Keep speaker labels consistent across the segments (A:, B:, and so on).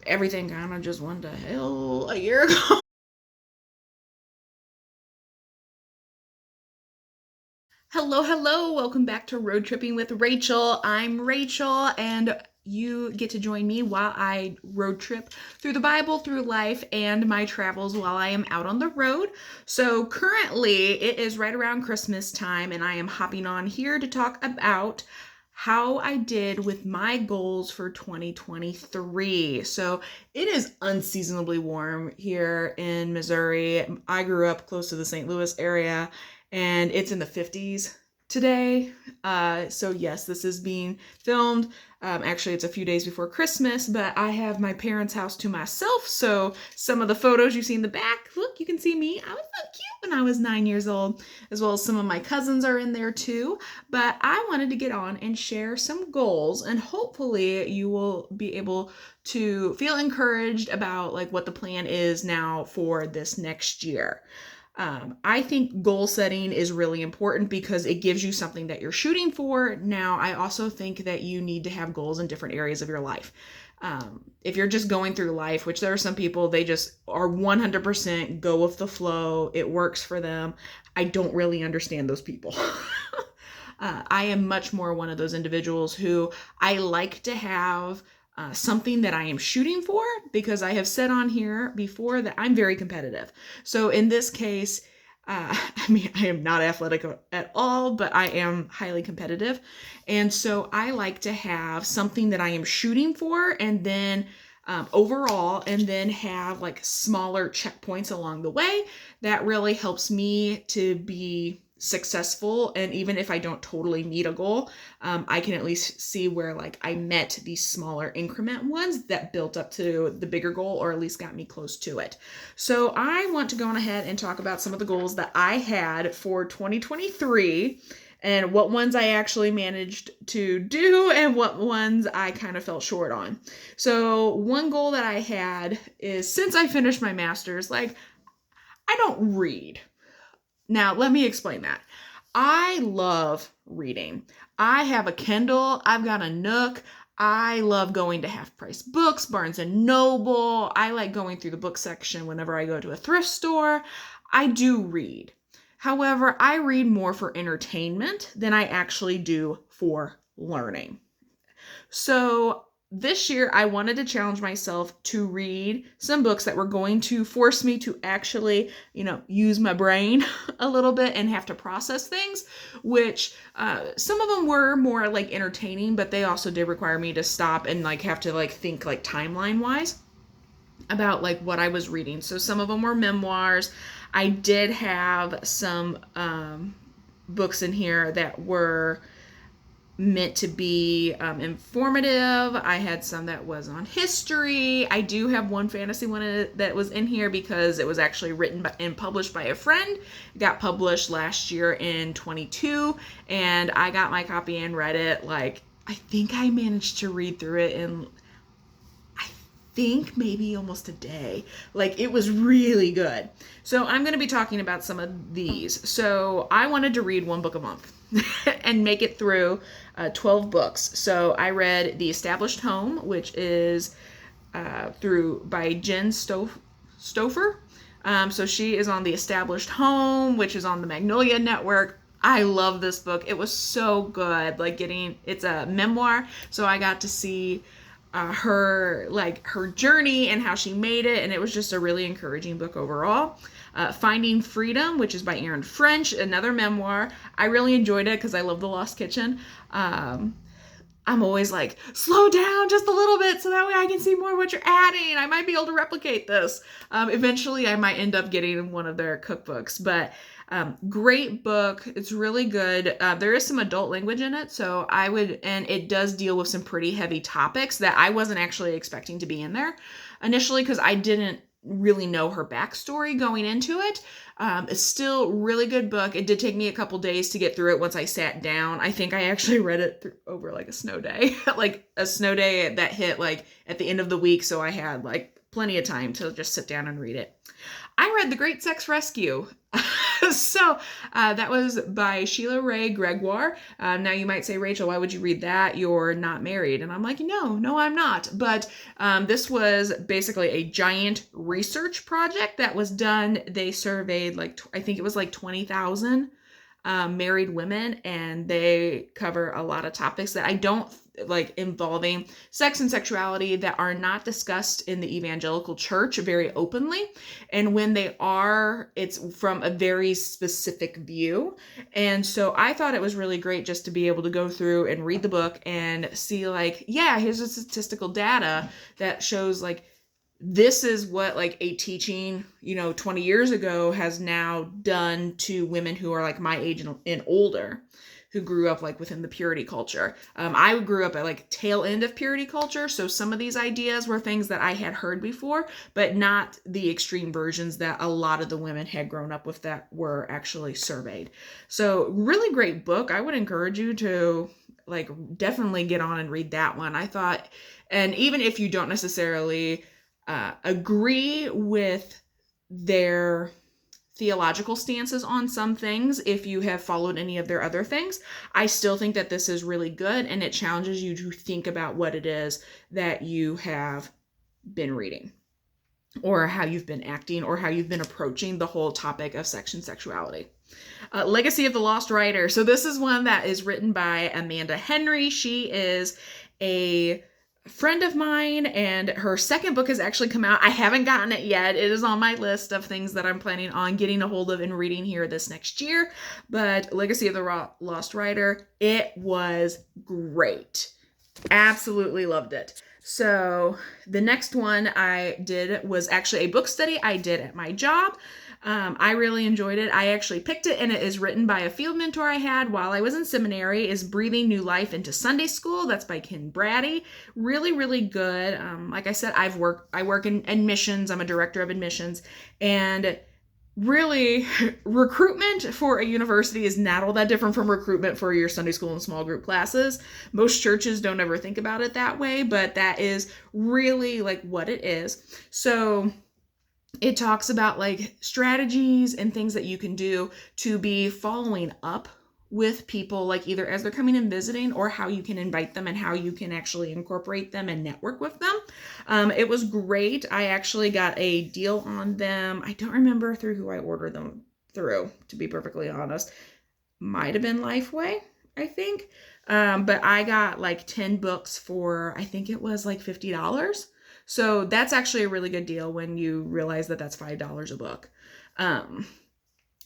A: everything kind of just went to hell a year ago. Hello, welcome back to Road Tripping with Rachel. I'm Rachel, and you get to join me while I road trip through the Bible, through life, and my travels while I am out on the road. So currently, it is right around Christmas time, and I am hopping on here to talk about how I did with my goals for 2023. So it is unseasonably warm here in Missouri. I grew up close to the St. Louis area, and it's in the 50s today. So yes, this is being filmed. Actually, it's a few days before Christmas, but I have my parents' house to myself. So some of the photos you see in the back, look, you can see me. I was so cute when I was 9 years old, as well as some of my cousins are in there too. But I wanted to get on and share some goals, and hopefully you will be able to feel encouraged about like what the plan is now for this next year. I think goal setting is really important because it gives you something that you're shooting for. Now, I also think that you need to have goals in different areas of your life. If you're just going through life, which there are some people, they just are 100% go with the flow, it works for them. I don't really understand those people. I am much more one of those individuals who I like to have something that I am shooting for, because I have said on here before that I'm very competitive. So in this case, I am not athletic at all, but I am highly competitive. And so I like to have something that I am shooting for, and then overall, and then have like smaller checkpoints along the way. That really helps me to be successful. And even if I don't totally meet a goal, I can at least see where like I met these smaller increment ones that built up to the bigger goal, or at least got me close to it. So I want to go on ahead and talk about some of the goals that I had for 2023, and what ones I actually managed to do and what ones I kind of fell short on. So one goal that I had is, since I finished my master's, like, I don't read. Now, let me explain that. I love reading. I have a Kindle. I've got a Nook. I love going to Half Price Books, Barnes and Noble. I like going through the book section whenever I go to a thrift store. I do read. However, I read more for entertainment than I actually do for learning. So this year, I wanted to challenge myself to read some books that were going to force me to actually, use my brain a little bit and have to process things, which some of them were more like entertaining, but they also did require me to stop and like have to like think like timeline wise about like what I was reading. So some of them were memoirs. I did have some books in here that were meant to be informative. I had some that was on history. I do have one fantasy one that was in here because it was actually written and published by a friend. It got published last year in 22, and I got my copy and read it. Like, I think I managed to read through it in, I think, maybe almost a day. Like, it was really good. So I'm going to be talking about some of these. So I wanted to read one book a month and make it through 12 books. So I read The Established Home, which is by Jen Stouffer. So she is on The Established Home, which is on the Magnolia Network. I love this book. It was so good. It's a memoir, so I got to see her journey and how she made it, and it was just a really encouraging book overall. Finding Freedom, which is by Erin French, another memoir. I really enjoyed it because I love The Lost Kitchen. I'm always like, slow down just a little bit so that way I can see more what you're adding. I might be able to replicate this. Eventually, I might end up getting one of their cookbooks, but great book. It's really good. There is some adult language in it, and it does deal with some pretty heavy topics that I wasn't actually expecting to be in there initially, because I didn't really know her backstory going into it. It's still a really good book. It did take me a couple days to get through it once I sat down. I think I actually read it over like a snow day, like a snow day that hit like at the end of the week. So I had like plenty of time to just sit down and read it. I read The Great Sex Rescue. So that was by Sheila Ray Gregoire. Now you might say, Rachel, why would you read that? You're not married. And I'm like, no, I'm not. But this was basically a giant research project that was done. They surveyed I think it was 20,000 married women, and they cover a lot of topics that I don't involving sex and sexuality that are not discussed in the evangelical church very openly. And when they are, it's from a very specific view. And so I thought it was really great just to be able to go through and read the book and see here's the statistical data that shows this is what a teaching 20 years ago has now done to women who are my age and older, who grew up within the purity culture. I grew up at tail end of purity culture, so some of these ideas were things that I had heard before, but not the extreme versions that a lot of the women had grown up with that were actually surveyed. So really great book. I would encourage you to definitely get on and read that one. I thought, and even if you don't necessarily agree with their theological stances on some things, if you have followed any of their other things, I still think that this is really good, and it challenges you to think about what it is that you have been reading, or how you've been acting, or how you've been approaching the whole topic of sex and sexuality. Legacy of the Lost Writer. So this is one that is written by Amanda Henry. She is a friend of mine, and her second book has actually come out. I haven't gotten it yet. It is on my list of things that I'm planning on getting a hold of and reading here this next year. But Legacy of the Lost Writer, it was great. Absolutely loved it. So the next one I did was actually a book study I did at my job. I really enjoyed it. I actually picked it, and it is written by a field mentor I had while I was in seminary, is Breathing New Life into Sunday School. That's by Ken Brady. Really, really good. Like I said, I work in admissions. I'm a director of admissions, and really, recruitment for a university is not all that different from recruitment for your Sunday school and small group classes. Most churches don't ever think about it that way, but that is really what it is. So it talks about strategies and things that you can do to be following up with people, either as they're coming and visiting, or how you can invite them and how you can actually incorporate them and network with them. It was great. I actually got a deal on them. I don't remember through who I ordered them through, to be perfectly honest. Might have been Lifeway, I think. But I got 10 books for, I think it was $50. So that's actually a really good deal when you realize that that's $5 a book.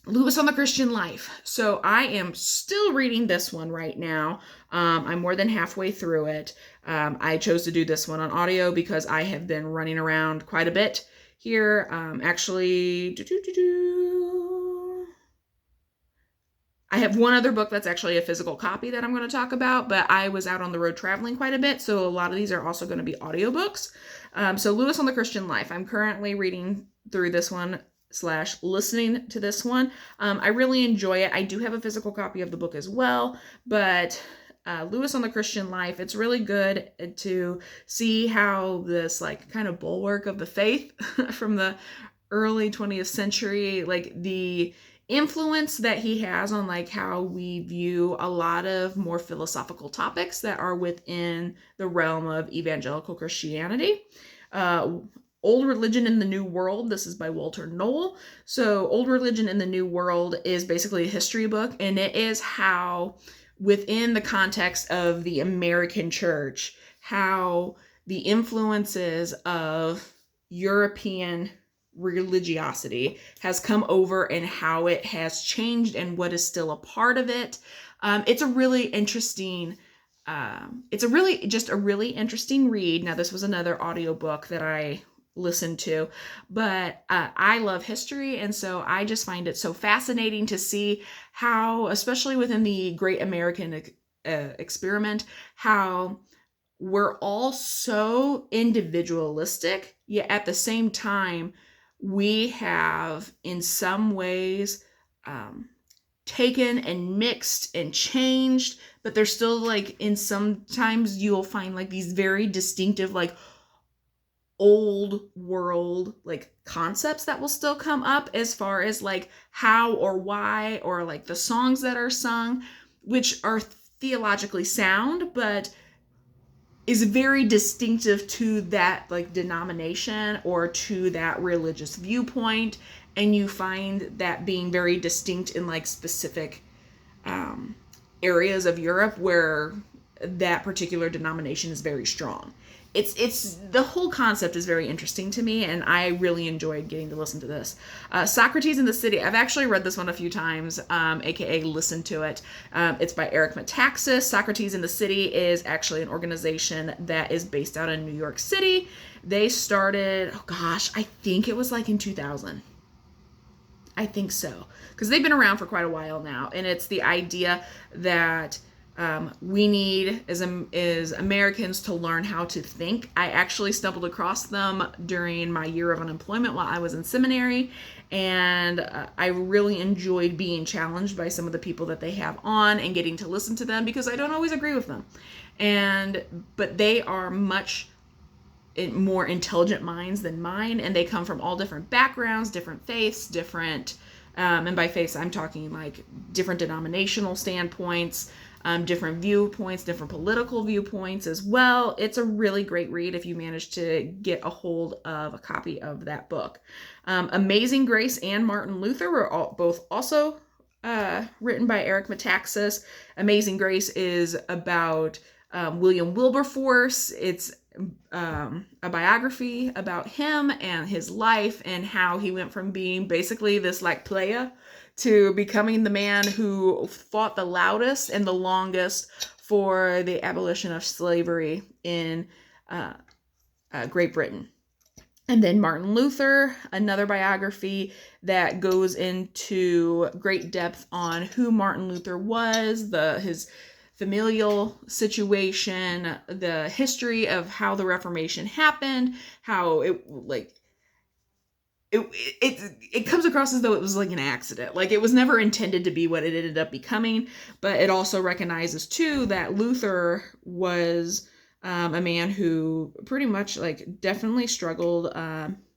A: Lewis on the Christian Life. So I am still reading this one right now. I'm more than halfway through it. I chose to do this one on audio because I have been running around quite a bit here. I have one other book that's actually a physical copy that I'm going to talk about, but I was out on the road traveling quite a bit, so a lot of these are also going to be audiobooks. So Lewis on the Christian Life. I'm currently reading through this one / listening to this one. I really enjoy it. I do have a physical copy of the book as well, but Lewis on the Christian Life, it's really good to see how this kind of bulwark of the faith from the early 20th century, the influence that he has on how we view a lot of more philosophical topics that are within the realm of evangelical Christianity. Old Religion in the New World. This is by Walter Noel. So Old Religion in the New World is basically a history book, and it is how within the context of the American church, how the influences of European religiosity has come over and how it has changed and what is still a part of it. It's a really interesting interesting read. Now, this was another audiobook that I listened to, but I love history, and so I just find it so fascinating to see how, especially within the Great American Experiment, how we're all so individualistic, yet at the same time, we have in some ways taken and mixed and changed, but there's still in sometimes you'll find these very distinctive old world like concepts that will still come up as far as like how or why, or like the songs that are sung, which are theologically sound, but is very distinctive to that like denomination or to that religious viewpoint. And you find that being very distinct in like specific areas of Europe where that particular denomination is very strong. It's the whole concept is very interesting to me, and I really enjoyed getting to listen to this. Socrates in the City. I've actually read this one a few times, aka listened to it. It's by Eric Metaxas. Socrates in the City is actually an organization that is based out in New York City. They started, oh gosh, I think it was like in 2000. I think so, because they've been around for quite a while now, and it's the idea that we need as Americans to learn how to think. I actually stumbled across them during my year of unemployment while I was in seminary, and I really enjoyed being challenged by some of the people that they have on and getting to listen to them, because I don't always agree with them, but they are much more intelligent minds than mine, and they come from all different backgrounds, different faiths, different and by faiths I'm talking like different denominational standpoints, different viewpoints, different political viewpoints as well. It's a really great read if you manage to get a hold of a copy of that book. Amazing Grace and Martin Luther were both also written by Eric Metaxas. Amazing Grace is about William Wilberforce. It's a biography about him and his life and how he went from being basically this like playa to becoming the man who fought the loudest and the longest for the abolition of slavery in Great Britain. And then Martin Luther, another biography that goes into great depth on who Martin Luther was, his familial situation, the history of how the Reformation happened, how it comes across as though it was like an accident. Like it was never intended to be what it ended up becoming, but it also recognizes too that Luther was a man who pretty much like definitely struggled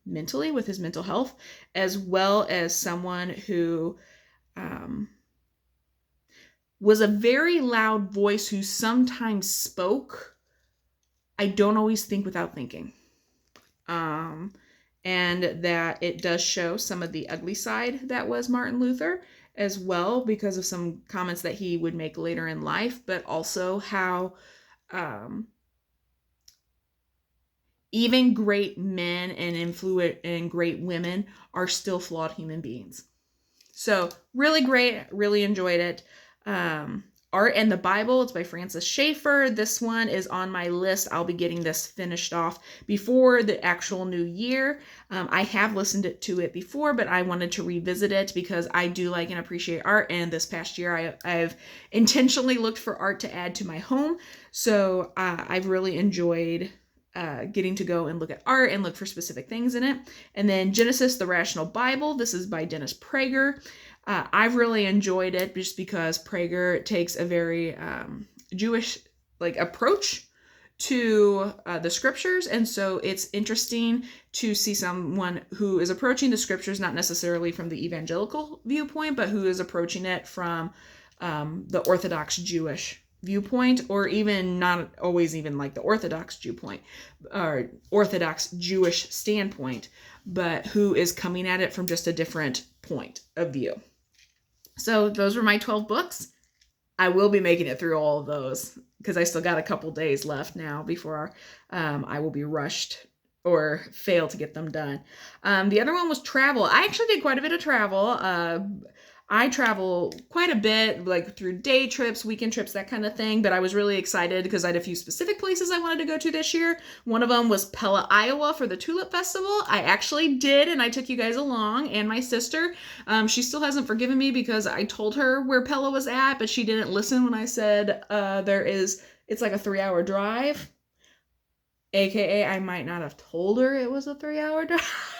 A: mentally with his mental health, as well as someone who was a very loud voice who sometimes spoke, I don't always think without thinking. And that it does show some of the ugly side that was Martin Luther as well, because of some comments that he would make later in life, but also how even great men and influent and great women are still flawed human beings. So really great, really enjoyed it. Art and the Bible, it's by Francis Schaeffer. This one is on my list. I'll be getting this finished off before the actual new year. I have listened to it before, but I wanted to revisit it because I do like and appreciate art. And this past year, I've intentionally looked for art to add to my home. So I've really enjoyed getting to go and look at art and look for specific things in it. And then Genesis, the Rational Bible. This is by Dennis Prager. I've really enjoyed it just because Prager takes a very Jewish like approach to the scriptures, and so it's interesting to see someone who is approaching the scriptures not necessarily from the evangelical viewpoint, but who is approaching it from the Orthodox Jewish viewpoint, or even not always even like the Orthodox viewpoint or Orthodox Jewish standpoint, but who is coming at it from just a different point of view. So those were my 12 books. I will be making it through all of those because I still got a couple days left now before I will be rushed or fail to get them done. The other one was travel. I actually did quite a bit of travel. I travel quite a bit, like through day trips, weekend trips, that kind of thing. But I was really excited because I had a few specific places I wanted to go to this year. One of them was Pella, Iowa for the Tulip Festival. I actually did, and I took you guys along and my sister. She still hasn't forgiven me because I told her where Pella was at, but she didn't listen when I said it's like a 3-hour drive. AKA, I might not have told her it was a 3-hour drive.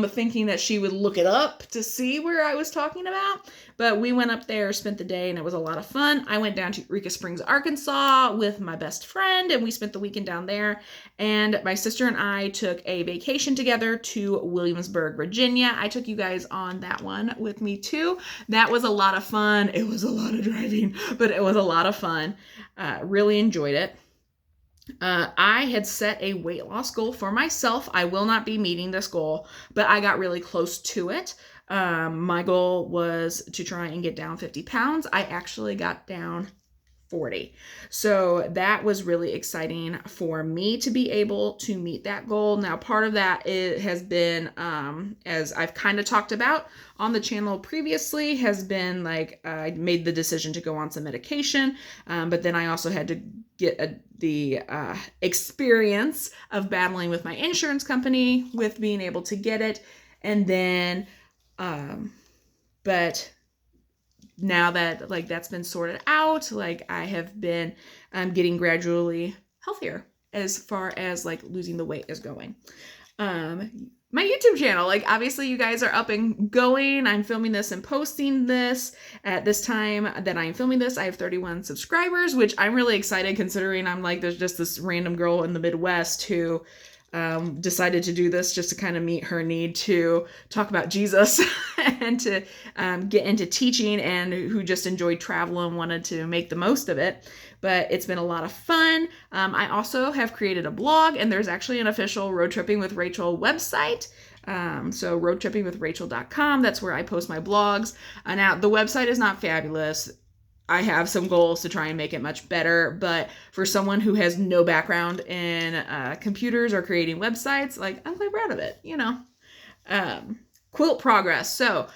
A: thinking that she would look it up to see where I was talking about. But we went up there, spent the day, and it was a lot of fun. I went down to Eureka Springs, Arkansas with my best friend, and we spent the weekend down there. And my sister and I took a vacation together to Williamsburg, Virginia. I took you guys on that one with me too. That was a lot of fun. It was a lot of driving, but it was a lot of fun. Really enjoyed it. I had set a weight loss goal for myself. I will not be meeting this goal, but I got really close to it. My goal was to try and get down 50 pounds. I actually got down 40. So that was really exciting for me to be able to meet that goal. Now, part of that has been, as I've kind of talked about on the channel previously, has been like I made the decision to go on some medication, but then I also had to get the experience of battling with my insurance company with being able to get it. And then, but now that like that's been sorted out, like I have been getting gradually healthier as far as like losing the weight is going. My YouTube channel, like obviously you guys are up and going. I'm filming this and posting this at this time that I'm filming this. I have 31 subscribers, which I'm really excited considering I'm like, there's just this random girl in the Midwest who decided to do this just to kind of meet her need to talk about Jesus and to get into teaching, and who just enjoyed travel and wanted to make the most of it. But it's been a lot of fun. I also have created a blog, and there's actually an official Road Tripping with Rachel website. So roadtrippingwithrachel.com. That's where I post my blogs. Now the website is not fabulous. I have some goals to try and make it much better, but for someone who has no background in computers or creating websites, like I'm quite proud of it, you know. Quilt progress. So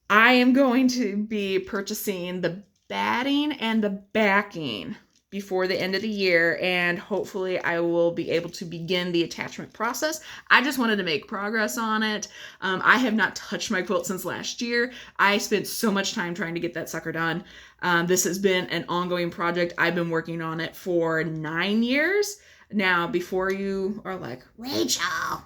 A: I am going to be purchasing the batting and the backing before the end of the year, and hopefully I will be able to begin the attachment process. I just wanted to make progress on it. I have not touched my quilt since last year. I spent so much time trying to get that sucker done. This has been an ongoing project. I've been working on it for 9 years. Now, before you are like, Rachel,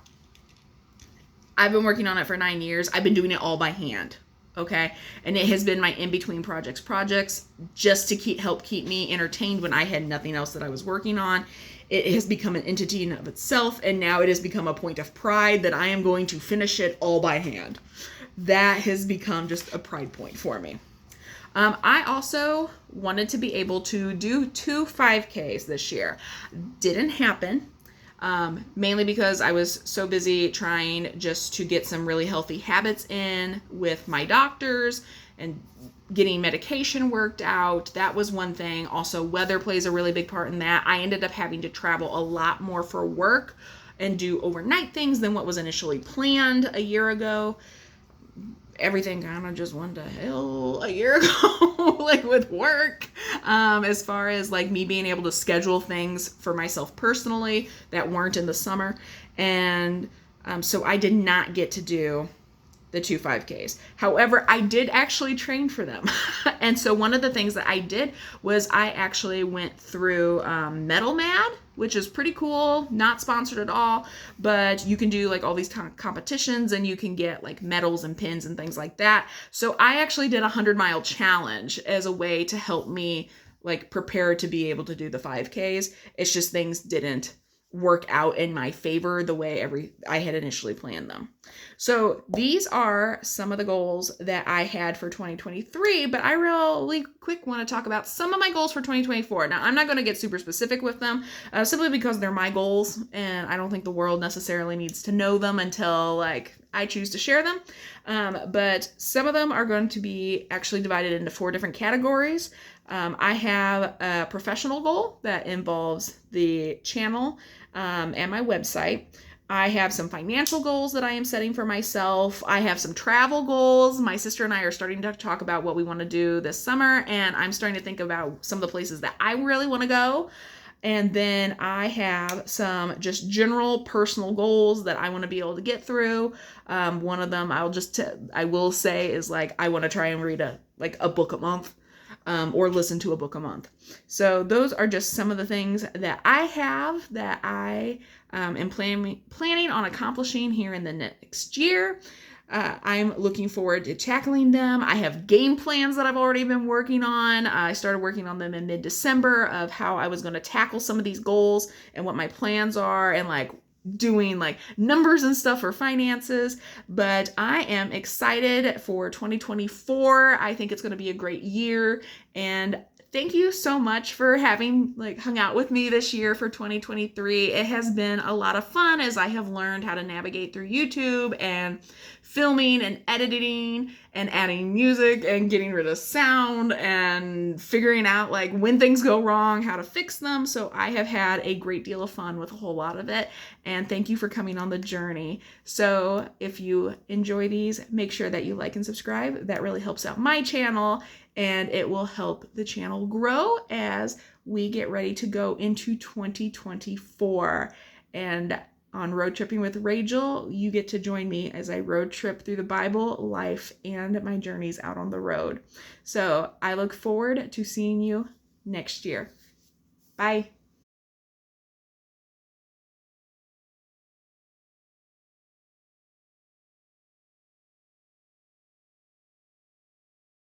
A: I've been working on it for 9 years. I've been doing it all by hand. Okay. And it has been my in-between projects just to help keep me entertained when I had nothing else that I was working on. It has become an entity in of itself. And now it has become a point of pride that I am going to finish it all by hand. That has become just a pride point for me. I also wanted to be able to do 2 5Ks this year. Didn't happen. Mainly because I was so busy trying just to get some really healthy habits in with my doctors and getting medication worked out. That was one thing. Also, weather plays a really big part in that. I ended up having to travel a lot more for work and do overnight things than what was initially planned a year ago. Everything kind of just went to hell a year ago, like with work, as far as like me being able to schedule things for myself personally that weren't in the summer. And so I did not get to do the 2 5Ks. However, I did actually train for them. And so one of the things that I did was I actually went through Metal Mad, which is pretty cool, not sponsored at all, but you can do like all these competitions and you can get like medals and pins and things like that. So I actually did a 100-mile challenge as a way to help me like prepare to be able to do the 5Ks. It's just things didn't work out in my favor the way I had initially planned them. So these are some of the goals that I had for 2023, but I really quick want to talk about some of my goals for 2024. Now, I'm not going to get super specific with them, simply because they're my goals, and I don't think the world necessarily needs to know them until like I choose to share them. But some of them are going to be actually divided into 4 different categories. I have a professional goal that involves the channel and my website. I have some financial goals that I am setting for myself. I have some travel goals. My sister and I are starting to talk about what we want to do this summer, and I'm starting to think about some of the places that I really want to go. And then I have some just general personal goals that I want to be able to get through. One of them I will say is like, I want to try and read a book a month. or listen to a book a month. So those are just some of the things that I have that I am planning on accomplishing here in the next year. I'm looking forward to tackling them. I have game plans that I've already been working on. I started working on them in mid-December of how I was going to tackle some of these goals and what my plans are, and like doing like numbers and stuff for finances. But I am excited for 2024. I think it's going to be a great year, and thank you so much for having hung out with me this year for 2023. It has been a lot of fun as I have learned how to navigate through YouTube and filming and editing and adding music and getting rid of sound and figuring out when things go wrong, how to fix them. So I have had a great deal of fun with a whole lot of it. And thank you for coming on the journey. So if you enjoy these, make sure that you like and subscribe. That really helps out my channel, and it will help the channel grow as we get ready to go into 2024. And on Road Tripping with Rachel, you get to join me as I road trip through the Bible, life, and my journeys out on the road. So I look forward to seeing you next year. Bye.